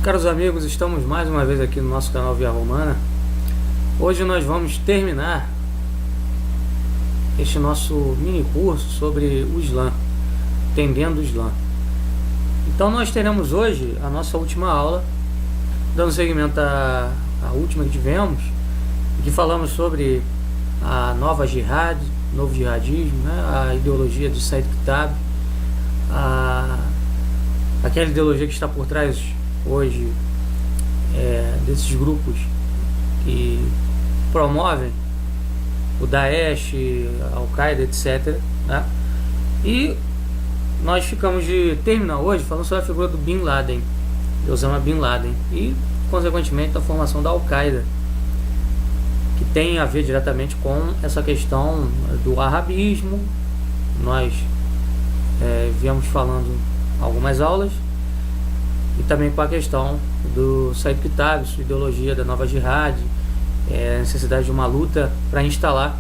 Caros amigos, estamos mais uma vez aqui no nosso canal Via Romana. Hoje nós vamos terminar este nosso mini curso sobre o Islã, entendendo o Islã. Então nós teremos hoje a nossa última aula, dando seguimento à última que tivemos, em que falamos sobre a nova jihad, novo jihadismo, né? A ideologia de Said Qutb, aquela ideologia que está por trás hoje desses grupos que promovem o Daesh, a Al-Qaeda, etc., né? E nós ficamos de terminar hoje falando sobre a figura do Bin Laden, de Osama Bin Laden, e consequentemente da formação da Al-Qaeda, que tem a ver diretamente com essa questão do arabismo. Nós viemos falando algumas aulas, e também com a questão do Said Qutb, sua ideologia da nova jihad, a necessidade de uma luta para instalar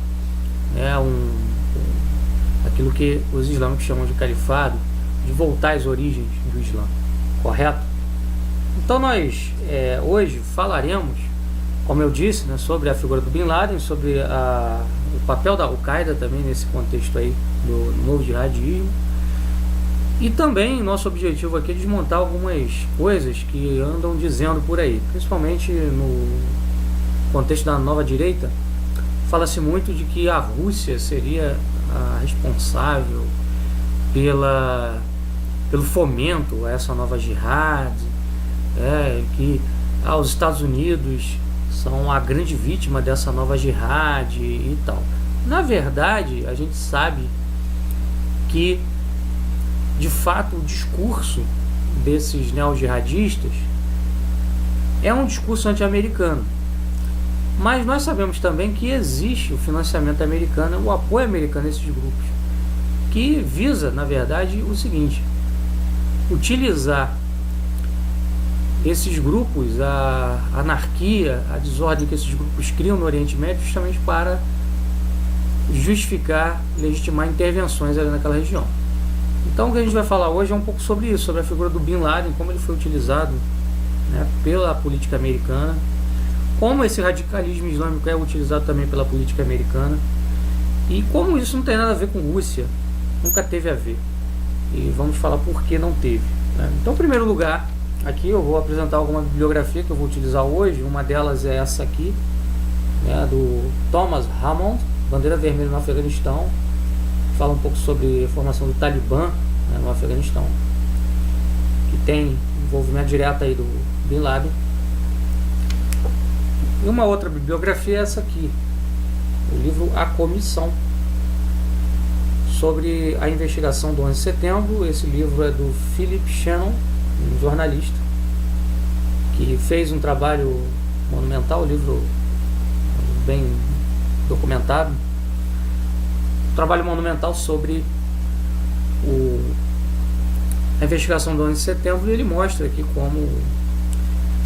aquilo que os islâmicos chamam de califado, de voltar às origens do Islã, correto? Então nós hoje falaremos, como eu disse, né, sobre a figura do Bin Laden, sobre o papel da Al-Qaeda também nesse contexto aí do novo jihadismo. E também nosso objetivo aqui é desmontar algumas coisas que andam dizendo por aí, principalmente no contexto da nova direita. Fala-se muito de que a Rússia seria a responsável pelo fomento a essa nova jihad, que os Estados Unidos são a grande vítima dessa nova jihad e tal. Na verdade, a gente sabe que de fato o discurso desses neo-jihadistas é um discurso anti-americano, mas nós sabemos também que existe o financiamento americano, o apoio americano a esses grupos, que visa, na verdade, o seguinte: utilizar esses grupos, a anarquia, a desordem que esses grupos criam no Oriente Médio, justamente para justificar, legitimar intervenções ali naquela região. Então o que a gente vai falar hoje é um pouco sobre isso, sobre a figura do Bin Laden, como ele foi utilizado, né, pela política americana, como esse radicalismo islâmico é utilizado também pela política americana, e como isso não tem nada a ver com Rússia, nunca teve a ver. E vamos falar por que não teve, né? Então, em primeiro lugar, aqui eu vou apresentar alguma bibliografia que eu vou utilizar hoje. Uma delas é essa aqui, né, do Thomas Hammond, Bandeira Vermelha no Afeganistão. Fala um pouco sobre a formação do Talibã, né, no Afeganistão, que tem envolvimento direto aí do Bin Laden. E uma outra bibliografia é essa aqui, o livro A Comissão, sobre a investigação do 11 de setembro. Esse livro é do Philip Shannon, um jornalista, que fez um trabalho monumental, um livro bem documentado, trabalho monumental sobre a investigação do 11 de setembro, e ele mostra aqui como o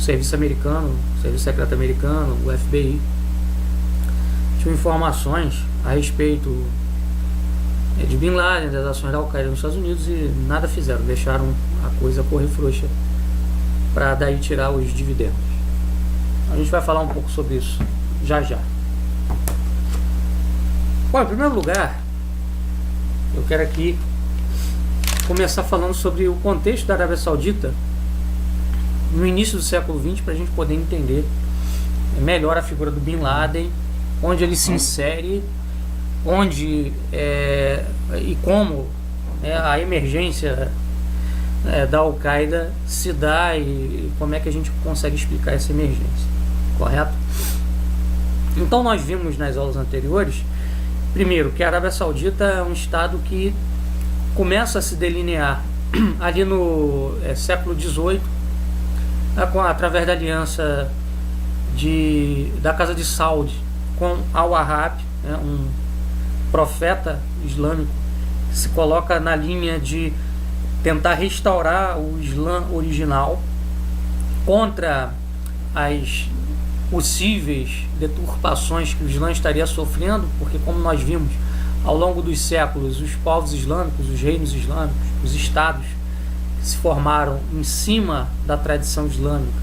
serviço americano, o serviço secreto americano, o FBI, tinham informações a respeito de Bin Laden, das ações da Al-Qaeda nos Estados Unidos, e nada fizeram, deixaram a coisa correr frouxa para daí tirar os dividendos. A gente vai falar um pouco sobre isso já já. Bom, em primeiro lugar, eu quero aqui começar falando sobre o contexto da Arábia Saudita no início do século XX, para a gente poder entender melhor a figura do Bin Laden, onde ele se insere, onde e como a emergência da Al-Qaeda se dá, e como é que a gente consegue explicar essa emergência, correto? Então nós vimos nas aulas anteriores, primeiro, que a Arábia Saudita é um estado que começa a se delinear ali no século XVIII, através da aliança da Casa de Saud com Al-Wahhab, um profeta islâmico que se coloca na linha de tentar restaurar o Islã original contra as possíveis deturpações que o Islã estaria sofrendo, porque, como nós vimos ao longo dos séculos, os povos islâmicos, os reinos islâmicos, os estados que se formaram em cima da tradição islâmica,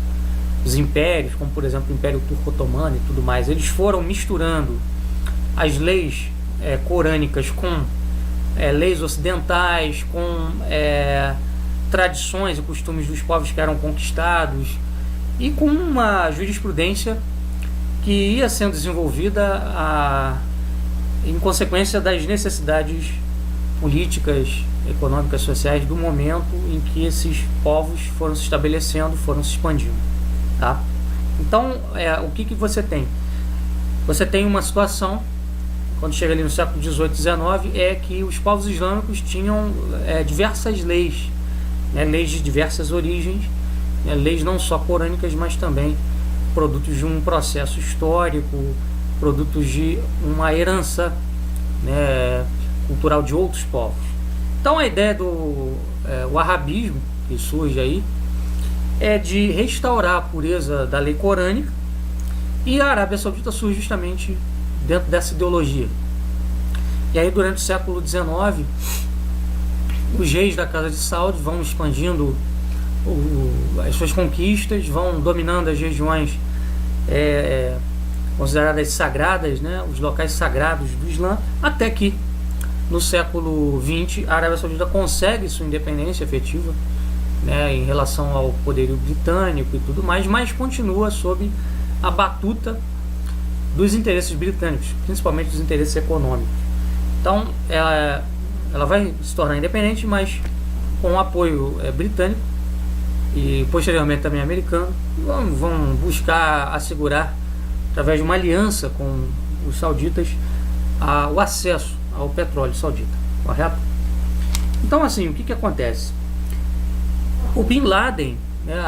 os impérios, como por exemplo o Império Turco-Otomano e tudo mais, eles foram misturando as leis corânicas com leis ocidentais, com tradições e costumes dos povos que eram conquistados, e com uma jurisprudência que ia sendo desenvolvida em consequência das necessidades políticas, econômicas, sociais do momento em que esses povos foram se estabelecendo, foram se expandindo, tá? Então, o que você tem? Você tem uma situação, quando chega ali no século XVIII, XIX, é que os povos islâmicos tinham diversas leis, leis de diversas origens, leis não só corânicas, mas também produtos de um processo histórico, produtos de uma herança cultural de outros povos. Então a ideia do wahhabismo, que surge aí, é de restaurar a pureza da lei corânica, e a Arábia Saudita surge justamente dentro dessa ideologia. E aí durante o século XIX, os reis da Casa de Saud vão expandindo as suas conquistas, vão dominando as regiões consideradas sagradas, os locais sagrados do Islã, até que no século XX a Arábia Saudita consegue sua independência efetiva, em relação ao poderio britânico e tudo mais, mas continua sob a batuta dos interesses britânicos, principalmente dos interesses econômicos. Então ela vai se tornar independente, mas com o apoio britânico e posteriormente também americano. Vão buscar assegurar, através de uma aliança com os sauditas, o acesso ao petróleo saudita, correto? Então, assim, o que acontece? O Bin Laden,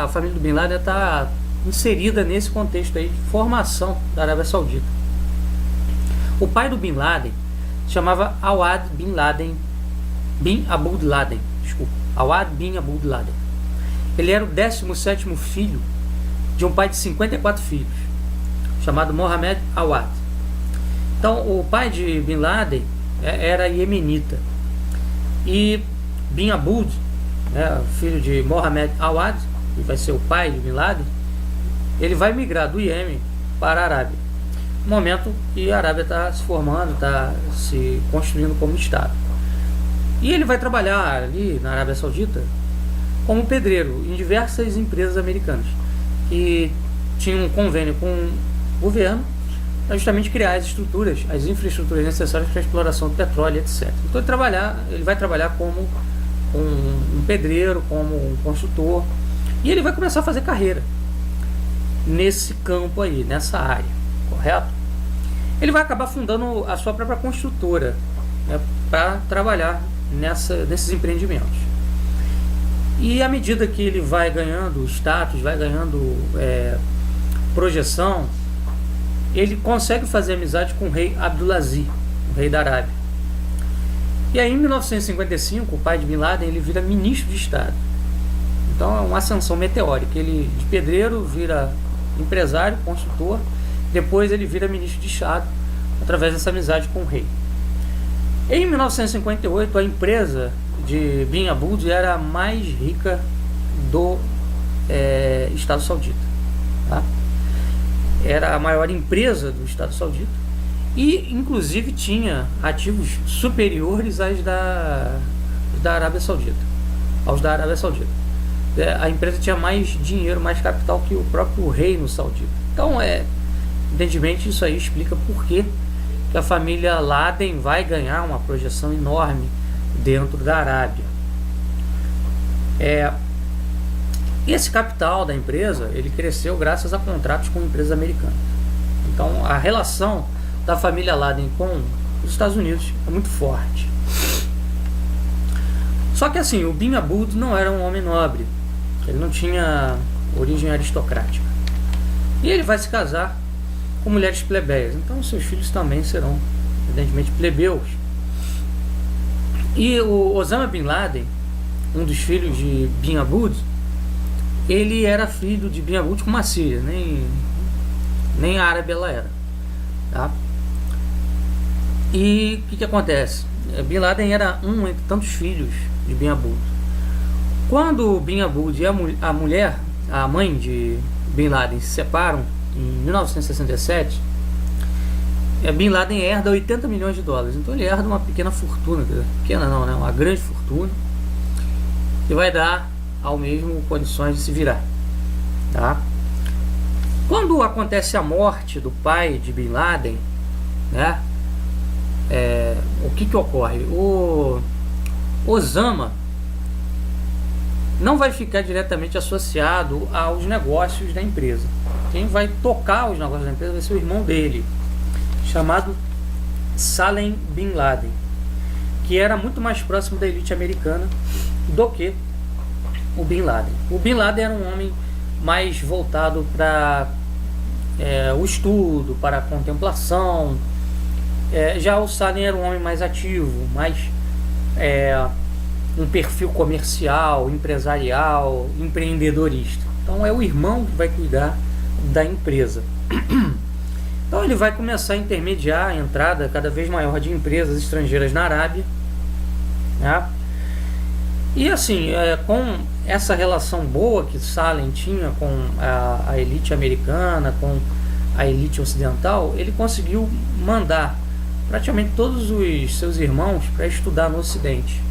a família do Bin Laden está inserida nesse contexto aí de formação da Arábia Saudita. O pai do Bin Laden se chamava Awad Bin Laden Bin Abu Laden, Awad Bin Abu Laden. Ele era o 17º filho de um pai de 54 filhos, chamado Mohammed Awad. Então, o pai de Bin Laden era iemenita, e Bin Abud, filho de Mohammed Awad, que vai ser o pai de Bin Laden, ele vai migrar do Iêmen para a Arábia, no momento que a Arábia está se formando, está se construindo como Estado. E ele vai trabalhar ali na Arábia Saudita como pedreiro em diversas empresas americanas que tinham um convênio com o governo para justamente criar as estruturas, as infraestruturas necessárias para a exploração do petróleo, etc. Então ele vai trabalhar como um pedreiro, como um construtor, e ele vai começar a fazer carreira nesse campo aí, nessa área, correto? Ele vai acabar fundando a sua própria construtora, para trabalhar nesses empreendimentos. E à medida que ele vai ganhando status, vai ganhando projeção, ele consegue fazer amizade com o rei Abdulaziz, o rei da Arábia. E aí, em 1955, o pai de Bin Laden ele vira ministro de Estado. Então é uma ascensão meteórica. Ele de pedreiro vira empresário, construtor, depois ele vira ministro de Estado através dessa amizade com o rei. Em 1958, a empresa de Bin Abud era a mais rica do Estado Saudita, tá? Era a maior empresa do Estado Saudita e inclusive tinha ativos superiores aos da Arábia Saudita, A empresa tinha mais dinheiro, mais capital que o próprio reino saudita. Então, evidentemente, isso aí explica por que a família Laden vai ganhar uma projeção enorme dentro da Arábia. Esse capital da empresa ele cresceu graças a contratos com empresas americanas. Então a relação da família Laden com os Estados Unidos é muito forte. Só que assim, o Bin Abud não era um homem nobre, ele não tinha origem aristocrática, e ele vai se casar com mulheres plebeias, então seus filhos também serão evidentemente plebeus. E o Osama Bin Laden, um dos filhos de Bin Abud, ele era filho de Bin Abud com uma síria, nem árabe ela era, tá? E o que acontece? Bin Laden era um entre tantos filhos de Bin Abud. Quando o Bin Abud e a mulher, a mãe de Bin Laden, se separam em 1967, Bin Laden herda 80 milhões de dólares. Então ele herda uma pequena fortuna, pequena não, né? Uma grande fortuna, que vai dar ao mesmo condições de se virar, tá? Quando acontece a morte do pai de Bin Laden, né? O que ocorre? O Osama não vai ficar diretamente associado aos negócios da empresa. Quem vai tocar os negócios da empresa vai ser o irmão dele, chamado Salem Bin Laden, que era muito mais próximo da elite americana do que o Bin Laden. O Bin Laden era um homem mais voltado para o estudo, para a contemplação. Já o Salem era um homem mais ativo, mais um perfil comercial, empresarial, empreendedorista. Então é o irmão que vai cuidar da empresa. Então ele vai começar a intermediar a entrada cada vez maior de empresas estrangeiras na Arábia, né? E assim, com essa relação boa que Salem tinha com a elite americana, com a elite ocidental, ele conseguiu mandar praticamente todos os seus irmãos para estudar no Ocidente.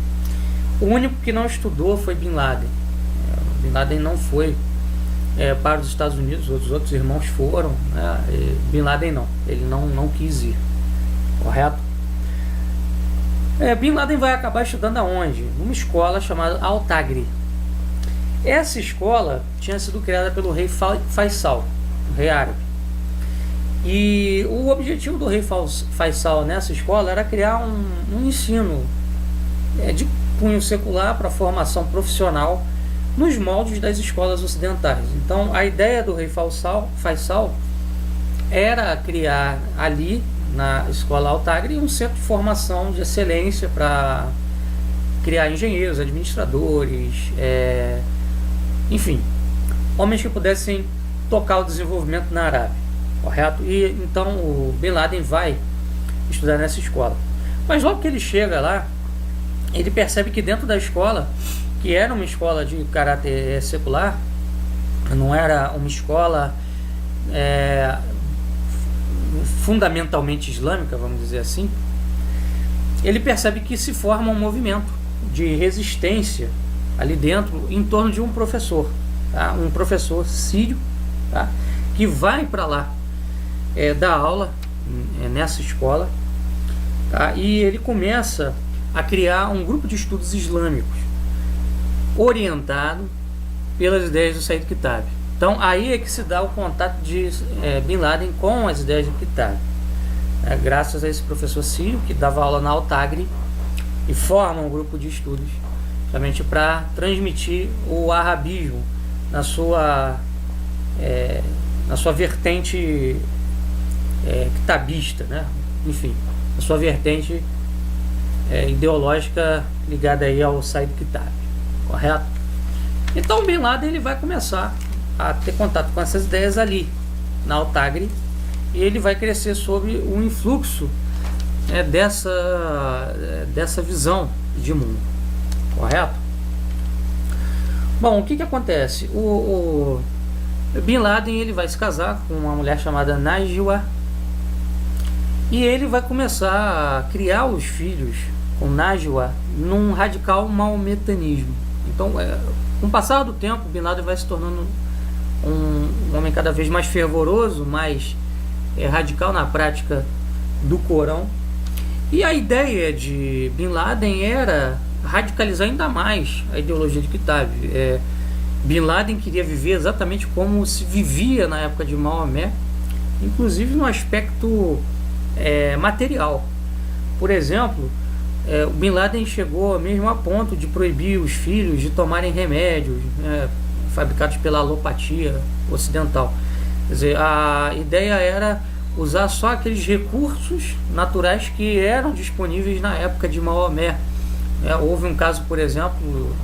O único que não estudou foi Bin Laden. Bin Laden não foi para os Estados Unidos, os outros irmãos foram, né? Bin Laden não, ele não quis ir, correto? Bin Laden vai acabar estudando aonde? Numa escola chamada Al-Tagri. Essa escola tinha sido criada pelo rei Faisal, o rei árabe. E o objetivo do rei Faisal nessa escola era criar um ensino de cunho secular para formação profissional nos moldes das escolas ocidentais. Então a ideia do rei Faisal era criar ali na escola Al-Tagri um centro de formação de excelência para criar engenheiros, administradores, enfim, homens que pudessem tocar o desenvolvimento na Arábia, correto? E então o Bin Laden vai estudar nessa escola. Mas logo que ele chega lá, ele percebe que dentro da escola, que era uma escola de caráter secular, não era uma escola fundamentalmente islâmica, vamos dizer assim, ele percebe que se forma um movimento de resistência ali dentro em torno de um professor, tá? Um professor sírio, tá? Que vai para lá dar aula nessa escola, tá? E ele começa a criar um grupo de estudos islâmicos orientado pelas ideias do Said Kitabi. Então aí é que se dá o contato de Bin Laden com as ideias do Kitabi, graças a esse professor sírio que dava aula na Al-Tagri e forma um grupo de estudos justamente para transmitir o arabismo na sua vertente kitabista, né? Enfim, na sua vertente ideológica ligada aí ao Said Kitabi, correto? Então Bin Laden ele vai começar a ter contato com essas ideias ali na Al-Tagri e ele vai crescer sob o influxo dessa visão de mundo, correto? Bom, o que acontece? O Bin Laden ele vai se casar com uma mulher chamada Najwa e ele vai começar a criar os filhos com Najwa num radical maometanismo. Então, com o passar do tempo, Bin Laden vai se tornando um homem cada vez mais fervoroso, mais radical na prática do Corão. E a ideia de Bin Laden era radicalizar ainda mais a ideologia de Kitabi. Bin Laden queria viver exatamente como se vivia na época de Maomé, inclusive no aspecto material. Por exemplo, o Bin Laden chegou mesmo a ponto de proibir os filhos de tomarem remédios fabricados pela alopatia ocidental. Quer dizer, a ideia era usar só aqueles recursos naturais que eram disponíveis na época de Maomé. Houve um caso, por exemplo,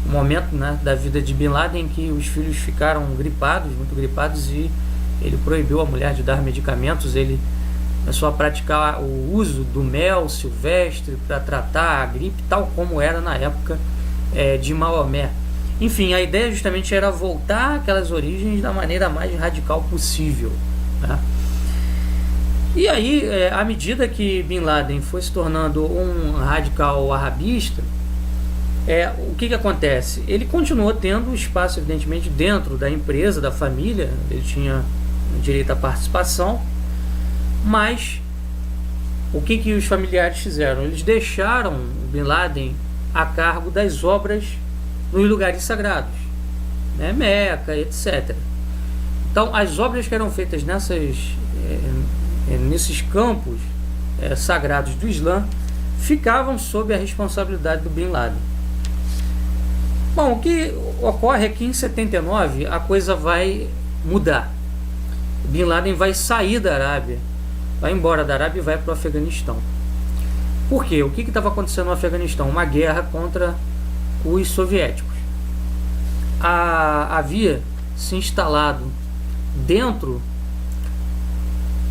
um momento da vida de Bin Laden em que os filhos ficaram muito gripados, e ele proibiu a mulher de dar medicamentos. Ele começou a praticar o uso do mel silvestre para tratar a gripe, tal como era na época de Maomé. Enfim, a ideia justamente era voltar àquelas origens da maneira mais radical possível, tá? E aí, à medida que Bin Laden foi se tornando um radical wahhabista, o que acontece? Ele continuou tendo espaço, evidentemente, dentro da empresa, da família, ele tinha direito à participação, mas o que os familiares fizeram? Eles deixaram o Bin Laden a cargo das obras nos lugares sagrados, né? Meca, etc. Então, as obras que eram feitas nesses campos sagrados do Islã ficavam sob a responsabilidade do Bin Laden. Bom, o que ocorre é que em 79 a coisa vai mudar. Bin Laden vai sair da Arábia, vai embora da Arábia e vai para o Afeganistão. Por quê? O que estava acontecendo no Afeganistão? Uma guerra contra os soviéticos. Havia se instalado dentro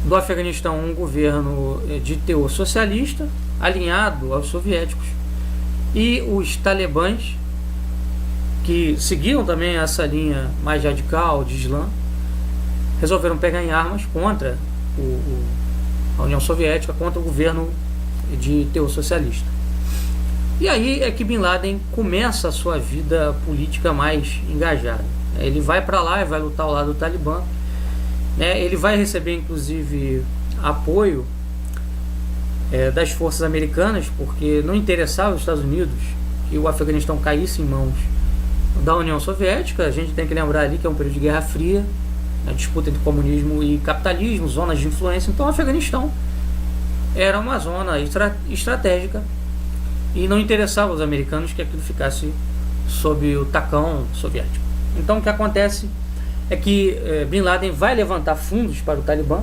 do Afeganistão um governo de teor socialista, alinhado aos soviéticos, e os talibãs, que seguiam também essa linha mais radical de Islã, resolveram pegar em armas contra a União Soviética, contra o governo de teor socialista. E aí é que Bin Laden começa a sua vida política mais engajada. Ele vai para lá e vai lutar ao lado do Talibã. Ele vai receber, inclusive, apoio das forças americanas, porque não interessava aos Estados Unidos que o Afeganistão caísse em mãos da União Soviética. A gente tem que lembrar ali que é um período de Guerra Fria, a disputa entre comunismo e capitalismo, zonas de influência. Então o Afeganistão era uma zona estratégica e não interessava aos americanos que aquilo ficasse sob o tacão soviético. Então o que acontece é que Bin Laden vai levantar fundos para o Talibã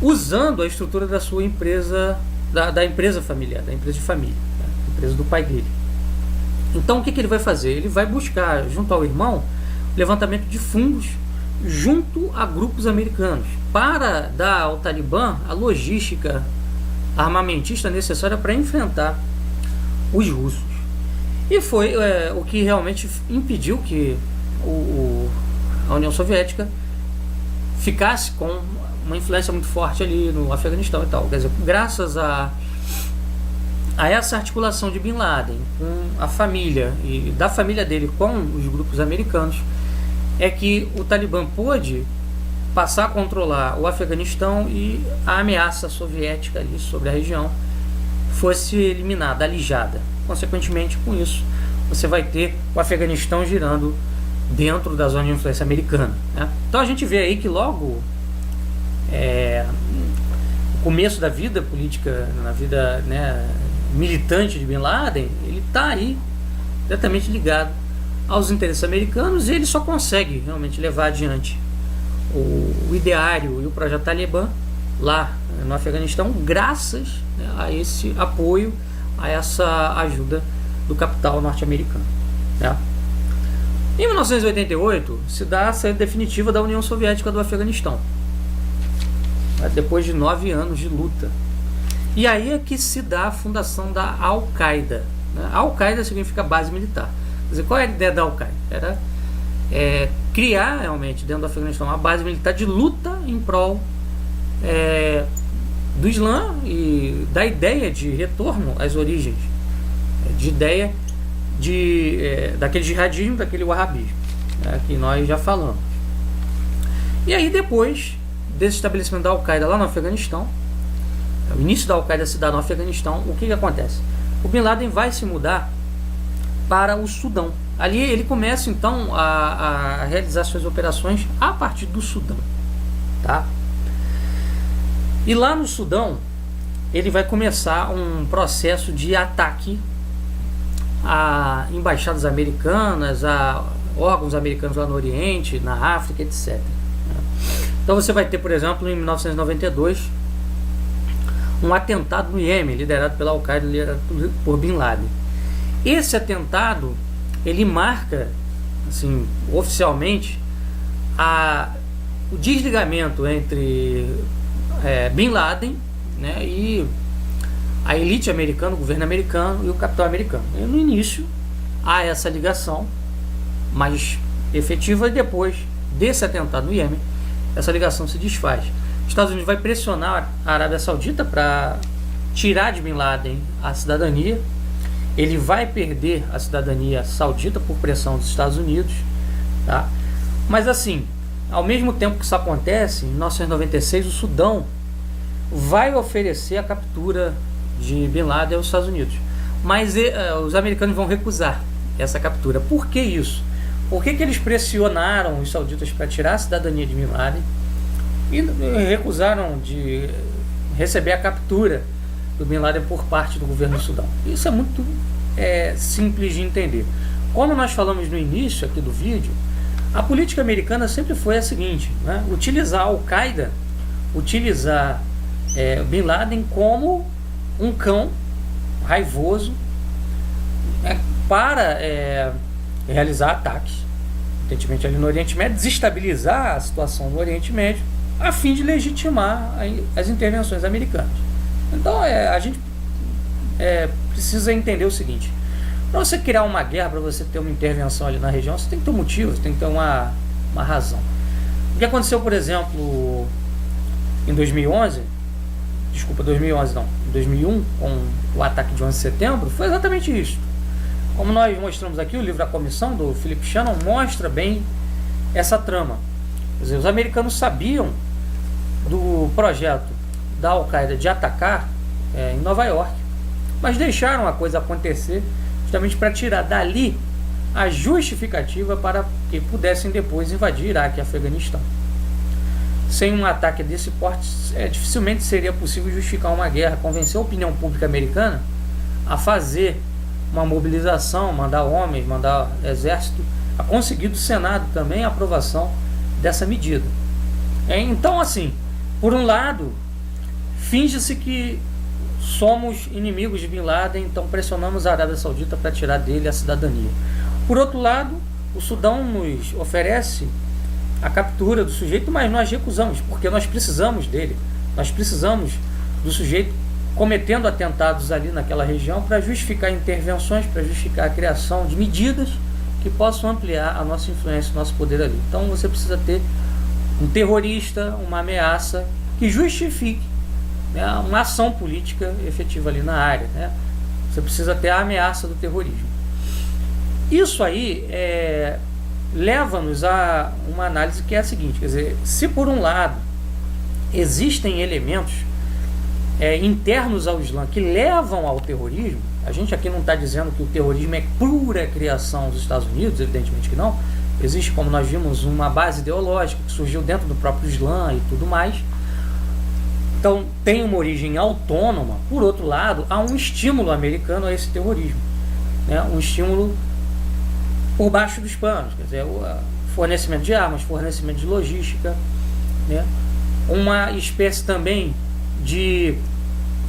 usando a estrutura da sua empresa, da empresa familiar, da empresa de família, a empresa do pai dele. Então o que ele vai fazer? Ele vai buscar, junto ao irmão, levantamento de fundos junto a grupos americanos para dar ao Talibã a logística armamentista necessária para enfrentar os russos. E foi o que realmente impediu que a União Soviética ficasse com uma influência muito forte ali no Afeganistão e tal. Quer dizer, graças a essa articulação de Bin Laden com a família e da família dele com os grupos americanos, é que o Talibã pôde passar a controlar o Afeganistão e a ameaça soviética ali sobre a região fosse eliminada, alijada. Consequentemente, com isso, você vai ter o Afeganistão girando dentro da zona de influência americana, né? Então a gente vê aí que logo o começo da vida política, na vida, né, militante de Bin Laden, ele está aí diretamente ligado aos interesses americanos, e ele só consegue realmente levar adiante o ideário e o projeto Talibã lá no Afeganistão graças, né, a esse apoio, a essa ajuda do capital norte-americano, né? Em 1988 se dá a saída definitiva da União Soviética do Afeganistão, depois de 9 anos de luta. E aí é que se dá a fundação da Al-Qaeda, né? Al-Qaeda significa base militar. Quer dizer, qual é a ideia da Al-Qaeda? Era criar realmente dentro do Afeganistão uma base militar de luta em prol do Islã e da ideia de retorno às origens, de ideia daquele jihadismo, daquele wahhabismo, né, que nós já falamos. E aí, depois desse estabelecimento da Al-Qaeda lá no Afeganistão, o início da Al-Qaeda se dá no Afeganistão, o que acontece? O Bin Laden vai se mudar para o Sudão. Ali ele começa então a realizar suas operações a partir do Sudão, tá? E lá no Sudão ele vai começar um processo de ataque a embaixadas americanas, a órgãos americanos lá no Oriente, na África, etc. Então você vai ter, por exemplo, em 1992 um atentado no Iêmen, liderado pela Al-Qaeda, liderado por Bin Laden. Esse atentado, ele marca, assim, oficialmente, o desligamento entre Bin Laden, né, e a elite americana, o governo americano e o capital americano. E no início há essa ligação, mais efetiva, e depois desse atentado no Iêmen, essa ligação se desfaz. Os Estados Unidos vai pressionar a Arábia Saudita para tirar de Bin Laden a cidadania. Ele vai perder a cidadania saudita por pressão dos Estados Unidos, tá? Mas assim, ao mesmo tempo que isso acontece, em 1996 o Sudão vai oferecer a captura de Bin Laden aos Estados Unidos, mas os americanos vão recusar essa captura. Por que isso? Por que eles pressionaram os sauditas para tirar a cidadania de Bin Laden e recusaram de receber a captura do Bin Laden por parte do governo do Sudão? Isso é muito simples de entender. Como nós falamos no início aqui do vídeo, a política americana sempre foi a seguinte, né? Utilizar a Al-Qaeda, utilizar Bin Laden como um cão raivoso para realizar ataques, evidentemente ali no Oriente Médio, desestabilizar a situação no Oriente Médio, a fim de legitimar as intervenções americanas. Então a gente precisa entender o seguinte: para você criar uma guerra, para você ter uma intervenção ali na região, você tem que ter um motivo, você tem que ter uma razão. O que aconteceu, por exemplo, em 2011 não, em 2001, com o ataque de 11 de setembro, foi exatamente isso. Como nós mostramos aqui, o livro A Comissão, do Philip Shannon, mostra bem essa trama. Quer dizer, os americanos sabiam do projeto da Al-Qaeda de atacar em Nova York, mas deixaram a coisa acontecer justamente para tirar dali a justificativa para que pudessem depois invadir Iraque e Afeganistão. Sem um ataque desse porte, dificilmente seria possível justificar uma guerra, convencer a opinião pública americana a fazer uma mobilização, mandar homens, mandar exército, a conseguir do Senado também a aprovação dessa medida. Então, assim, por um lado, finge-se que somos inimigos de Bin Laden, então pressionamos a Arábia Saudita para tirar dele a cidadania. Por outro lado, o Sudão nos oferece a captura do sujeito, mas nós recusamos, porque nós precisamos dele. Nós precisamos do sujeito cometendo atentados ali naquela região para justificar intervenções, para justificar a criação de medidas que possam ampliar a nossa influência, o nosso poder ali. Então você precisa ter um terrorista, uma ameaça que justifique, né, uma ação política efetiva ali na área, né? Você precisa ter a ameaça do terrorismo. Isso aí leva-nos a uma análise que é a seguinte: quer dizer, se por um lado existem elementos internos ao Islã que levam ao terrorismo, a gente aqui não está dizendo que o terrorismo é pura criação dos Estados Unidos, evidentemente que não. Existe, como nós vimos, uma base ideológica que surgiu dentro do próprio Islã e tudo mais. Então tem uma origem autônoma. Por outro lado, há um estímulo americano a esse terrorismo, né? Um estímulo por baixo dos panos, quer dizer, o fornecimento de armas, fornecimento de logística, né? Uma espécie também de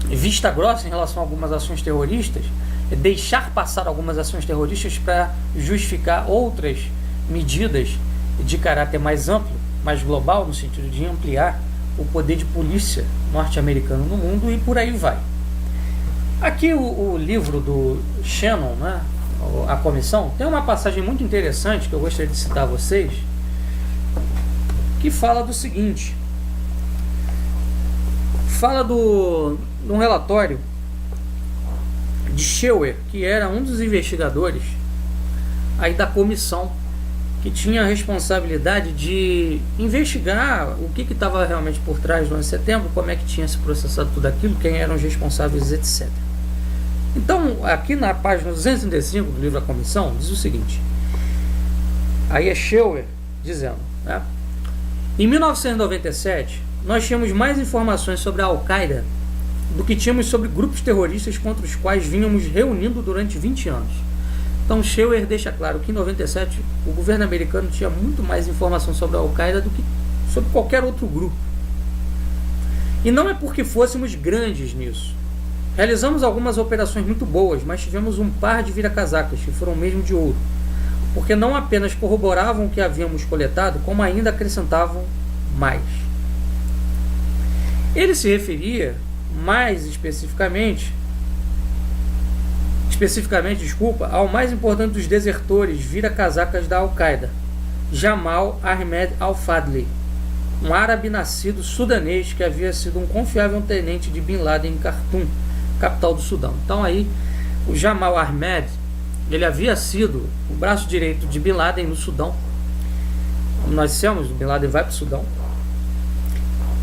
vista grossa em relação a algumas ações terroristas, deixar passar algumas ações terroristas para justificar outras medidas de caráter mais amplo, mais global, no sentido de ampliar o poder de polícia norte-americano no mundo, e por aí vai. Aqui o livro do Shannon, né, A Comissão, tem uma passagem muito interessante que eu gostaria de citar a vocês, que fala do seguinte: fala de um relatório de Scheuer, que era um dos investigadores aí da comissão, que tinha a responsabilidade de investigar o que estava realmente por trás do 11 de setembro, como é que tinha se processado tudo aquilo, quem eram os responsáveis, etc. Então, aqui na página 235 do livro A Comissão, diz o seguinte, aí é Scheuer dizendo, né? Em 1997, nós tínhamos mais informações sobre a Al-Qaeda do que tínhamos sobre grupos terroristas contra os quais vínhamos reunindo durante 20 anos. Então Scheuer deixa claro que em 97 o governo americano tinha muito mais informação sobre a Al-Qaeda do que sobre qualquer outro grupo. E não é porque fôssemos grandes nisso. Realizamos algumas operações muito boas, mas tivemos um par de vira-casacas que foram mesmo de ouro, porque não apenas corroboravam o que havíamos coletado, como ainda acrescentavam mais. Ele se referia mais especificamente especificamente, desculpa, ao mais importante dos desertores vira-casacas da Al-Qaeda, Jamal Ahmed Al-Fadli, um árabe nascido sudanês que havia sido um confiável tenente de Bin Laden em Khartoum, capital do Sudão. Então aí, o Jamal Ahmed, ele havia sido o braço direito de Bin Laden no Sudão. Como nós dissemos, Bin Laden vai para o Sudão,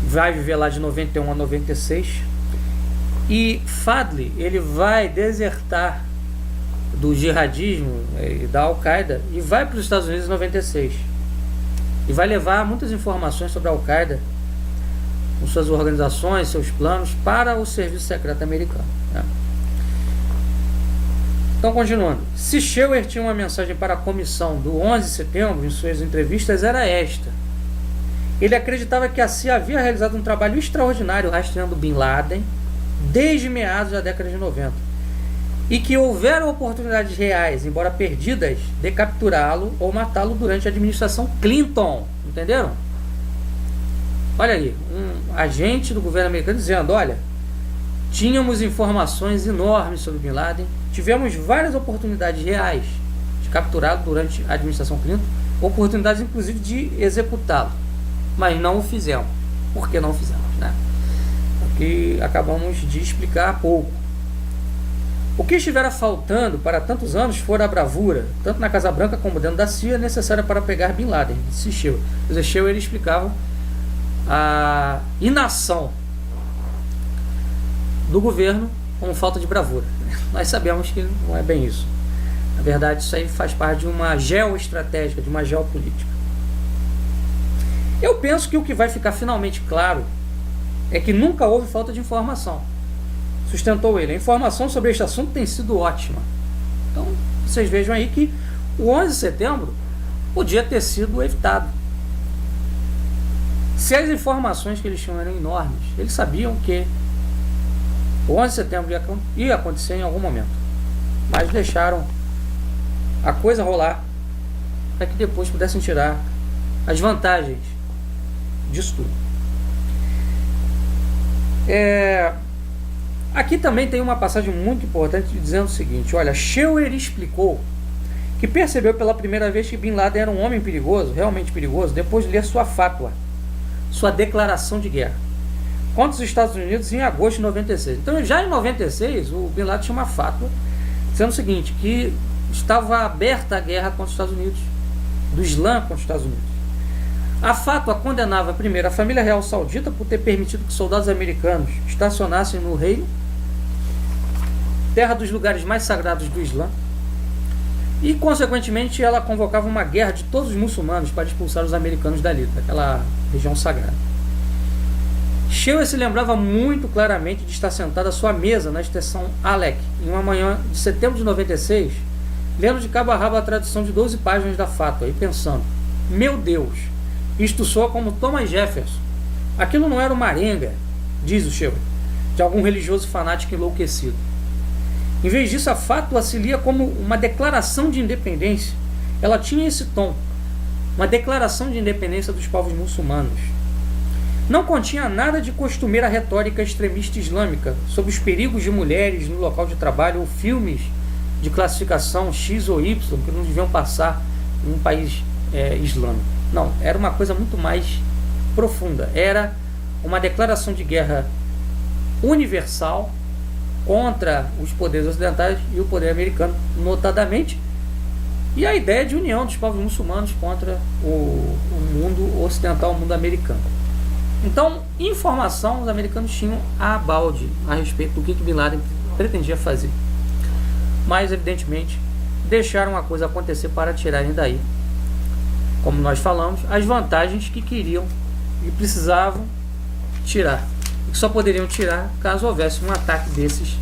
vai viver lá de 91 a 96, e Fadli, ele vai desertar do jihadismo e da Al-Qaeda e vai para os Estados Unidos em 96 e vai levar muitas informações sobre a Al-Qaeda, com suas organizações, seus planos, para o serviço secreto americano, né? Então, continuando, se Scheuer tinha uma mensagem para a comissão do 11 de setembro em suas entrevistas, era esta: ele acreditava que a CIA havia realizado um trabalho extraordinário rastreando Bin Laden desde meados da década de 90 e que houveram oportunidades reais, embora perdidas, de capturá-lo ou matá-lo durante a administração Clinton. Entenderam? Olha aí, um agente do governo americano dizendo: olha, tínhamos informações enormes sobre Bin Laden, tivemos várias oportunidades reais de capturá-lo durante a administração Clinton, oportunidades inclusive de executá-lo, mas não o fizemos. Por que não o fizemos, né? Que acabamos de explicar há pouco. O que estivera faltando para tantos anos fora a bravura, tanto na Casa Branca como dentro da CIA, necessária para pegar Bin Laden, disse Scheuer. Scheuer, ele explicava a inação do governo como falta de bravura. Nós sabemos que não é bem isso. Na verdade, isso aí faz parte de uma geoestratégia, de uma geopolítica. Eu penso que o que vai ficar finalmente claro é que nunca houve falta de informação, sustentou ele. A informação sobre este assunto tem sido ótima. Então, vocês vejam aí que o 11 de setembro podia ter sido evitado. Se as informações que eles tinham eram enormes, eles sabiam que o 11 de setembro ia acontecer em algum momento, mas deixaram a coisa rolar para que depois pudessem tirar as vantagens disso tudo. Aqui também tem uma passagem muito importante dizendo o seguinte: olha, Scheuer explicou que percebeu pela primeira vez que Bin Laden era um homem perigoso, realmente perigoso, depois de ler sua fatwa, sua declaração de guerra contra os Estados Unidos em agosto de 96. Então, já em 96, o Bin Laden tinha uma fatwa dizendo o seguinte, que estava aberta a guerra contra os Estados Unidos, do Islã contra os Estados Unidos. A fatwa condenava primeiro a família real saudita por ter permitido que soldados americanos estacionassem no reino, terra dos lugares mais sagrados do Islã, e consequentemente ela convocava uma guerra de todos os muçulmanos para expulsar os americanos dali, daquela região sagrada. Scheuer se lembrava muito claramente de estar sentado à sua mesa na estação Alec, em uma manhã de setembro de 96, lendo de cabo a rabo a tradução de 12 páginas da fatwa e pensando: meu Deus, isto soa como Thomas Jefferson. Aquilo não era uma arenga, diz o Scheuer, de algum religioso fanático enlouquecido. Em vez disso, a fatwa se lia como uma declaração de independência. Ela tinha esse tom, uma declaração de independência dos povos muçulmanos. Não continha nada de costumeira retórica extremista islâmica sobre os perigos de mulheres no local de trabalho ou filmes de classificação X ou Y que não deviam passar em um país islâmico. Não, era uma coisa muito mais profunda. Era uma declaração de guerra universal contra os poderes ocidentais e o poder americano, notadamente, e a ideia de união dos povos muçulmanos contra o mundo ocidental, o mundo americano. Então, informação os americanos tinham a balde a respeito do que Bin Laden pretendia fazer. Mas, evidentemente, deixaram a coisa acontecer para tirarem daí, como nós falamos, as vantagens que queriam e precisavam tirar. E que só poderiam tirar caso houvesse um ataque desses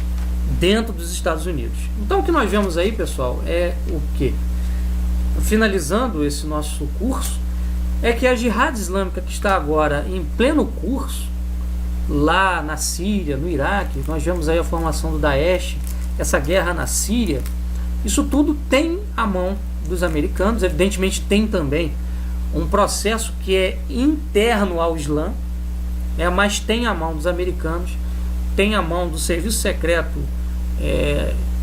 dentro dos Estados Unidos. Então, o que nós vemos aí, pessoal, é o quê? Finalizando esse nosso curso, é que a Jihad Islâmica, que está agora em pleno curso, lá na Síria, no Iraque, nós vemos aí a formação do Daesh, essa guerra na Síria, isso tudo tem a mão dos americanos. Evidentemente tem também um processo que é interno ao Islã, mas tem a mão dos americanos, tem a mão do serviço secreto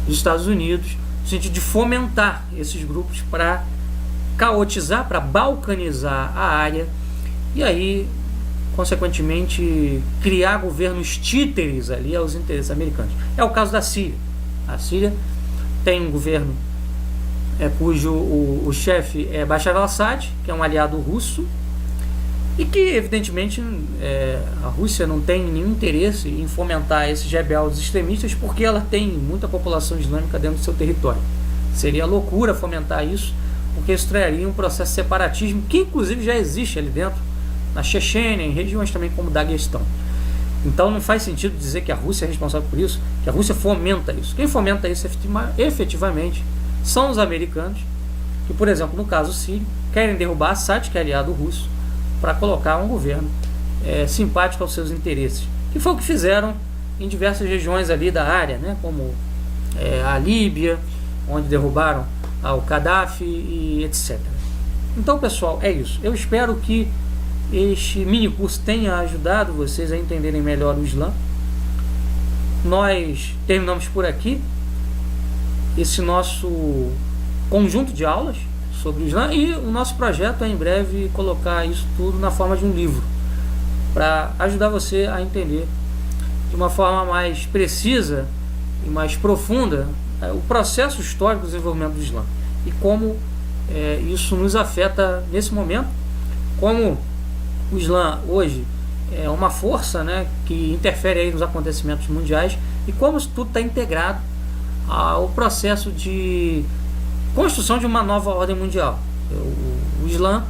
dos Estados Unidos, no sentido de fomentar esses grupos para caotizar, para balcanizar a área e aí, consequentemente, criar governos títeres ali aos interesses americanos. É o caso da Síria. A Síria tem um governo cujo o chefe é Bashar al-Assad, que é um aliado russo, e que, evidentemente, a Rússia não tem nenhum interesse em fomentar esses rebeldes extremistas, porque ela tem muita população islâmica dentro do seu território. Seria loucura fomentar isso, porque isso traria um processo de separatismo, que inclusive já existe ali dentro, na Chechênia, em regiões também como Daguestão. Então não faz sentido dizer que a Rússia é responsável por isso, que a Rússia fomenta isso. Quem fomenta isso efetivamente são os americanos, que, por exemplo, no caso sírio, querem derrubar Assad, que é aliado russo, para colocar um governo simpático aos seus interesses, que foi o que fizeram em diversas regiões ali da área, né, como a Líbia, onde derrubaram o Gaddafi e etc. Então, pessoal, é isso. Eu espero que este mini curso tenha ajudado vocês a entenderem melhor o Islã. Nós terminamos por aqui esse nosso conjunto de aulas sobre o Islã, e o nosso projeto é em breve colocar isso tudo na forma de um livro, para ajudar você a entender de uma forma mais precisa e mais profunda o processo histórico do desenvolvimento do Islã e como isso nos afeta nesse momento, como o Islã hoje é uma força, né, que interfere aí nos acontecimentos mundiais, e como isso tudo está integrado ao processo de construção de uma nova ordem mundial. O Islã,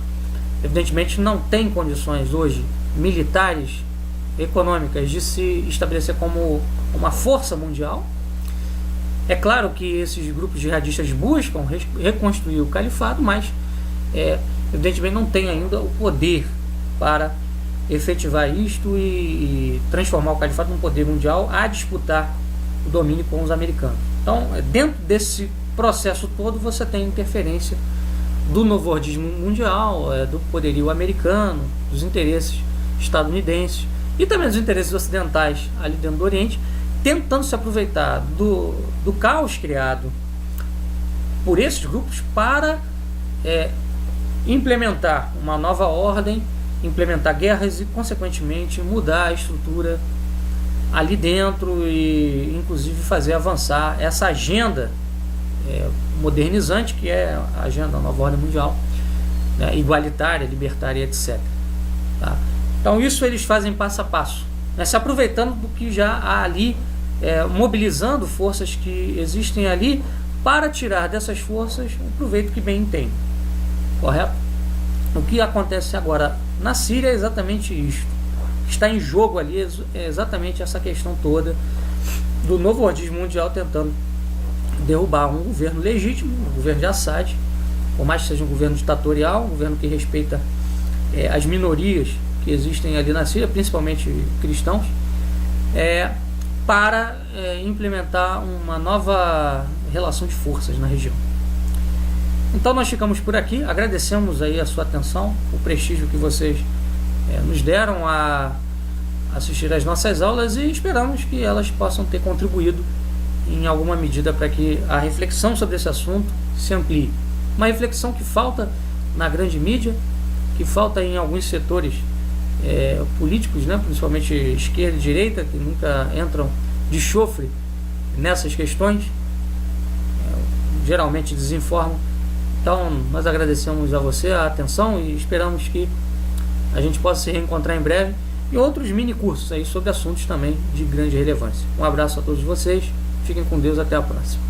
evidentemente, não tem condições hoje militares, econômicas, de se estabelecer como uma força mundial. É claro que esses grupos jihadistas buscam reconstruir o califado, mas evidentemente não tem ainda o poder para efetivar isto e transformar o califado num poder mundial a disputar o domínio com os americanos. Então, dentro desse processo todo, você tem interferência do novo-ordismo mundial, do poderio americano, dos interesses estadunidenses e também dos interesses ocidentais ali dentro do Oriente, tentando se aproveitar do caos criado por esses grupos para implementar uma nova ordem, implementar guerras e, consequentemente, mudar a estrutura ali dentro e, inclusive, fazer avançar essa agenda modernizante, que é a agenda da nova ordem mundial, né, igualitária, libertária, etc. Tá? Então, isso eles fazem passo a passo, né, se aproveitando do que já há ali, mobilizando forças que existem ali para tirar dessas forças o proveito que bem entendem. Correto? O que acontece agora na Síria é exatamente isto. O que está em jogo ali é exatamente essa questão toda do novo ordismo mundial tentando derrubar um governo legítimo, o governo de Assad, por mais que seja um governo ditatorial, um governo que respeita as minorias que existem ali na Síria, principalmente cristãos, para implementar uma nova relação de forças na região. Então nós ficamos por aqui, agradecemos aí a sua atenção, o prestígio que vocês nos deram a assistir às nossas aulas, e esperamos que elas possam ter contribuído em alguma medida para que a reflexão sobre esse assunto se amplie. Uma reflexão que falta na grande mídia, que falta em alguns setores políticos, né, principalmente esquerda e direita, que nunca entram de chofre nessas questões, geralmente desinformam. Então nós agradecemos a você a atenção e esperamos que a gente possa se reencontrar em breve em outros mini cursos aí sobre assuntos também de grande relevância. Um abraço a todos vocês, fiquem com Deus, até a próxima.